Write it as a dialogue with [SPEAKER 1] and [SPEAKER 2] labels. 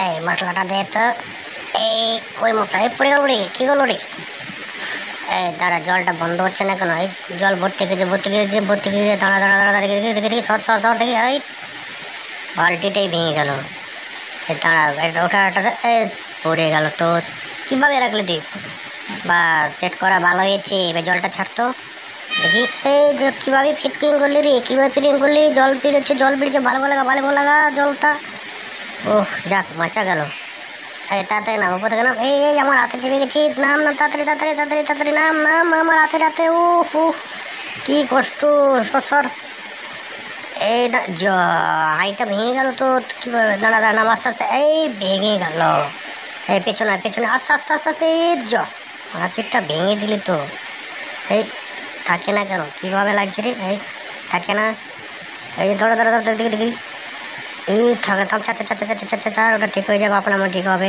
[SPEAKER 1] এই মশলাটা দে তো। এই ওই মশলা এই পড়ে গেল রে, কি করলো রে? এই দাঁড়া, জলটা বন্ধ হচ্ছে না কেন? এই জল ভর্তি গেছে দাঁড়া দাঁড়া দাঁড়া দাঁড়া, দেখি দেখি দেখি, সর সর সর দেখি। এই বালতিটাই ভেঙে গেল। এই দাঁড়া, এটা ওটা পড়ে গেল তো। কিভাবে রাখলে তুই? বা সেট করা ভালো হয়েছে, এবার জলটা ছাড়তো দেখি। এই যে কিভাবে ফিটিং করলি রে, কিভাবে ফিটিং করলি? জল বেরোচ্ছে, জল বেরোচ্ছে, ভালো লাগা জলটা। ওহ যাক, বাঁচা গেল। এই তাড়াতাড়ি নাম, উপর থেকে নাম। এই আমার হাতে চেপে গেছি, নাম নাম, তাড়াতাড়ি তাড়াতাড়ি তাড়াতাড়ি তাড়াতাড়ি নাম নাম, আমার হাতে উহ উহ, কি কষ্ট। সর সর। এই না হাইটা ভেঙে গেল তো। কিভাবে? দাঁড়া দাঁড়া, নাম আস্তে আস্তে। এই ভেঙে গেল। এই পেছনে পেছনে, আস্তে আস্তে আস্তে আস্তে। এই মাছেরটা ভেঙে দিলি তো। এই থাকে না কেন? কিভাবে লাগছে রে? এই থাকে না। এই ধরে ধরে ধরে দেখি দেখি। এই থাকে, থাম, ছাড় ছাড় ছাড় ছাড় ছাড় ছাড়, ওটা ঠিক হয়ে যাবে, আপনার আমার ঠিক হবে।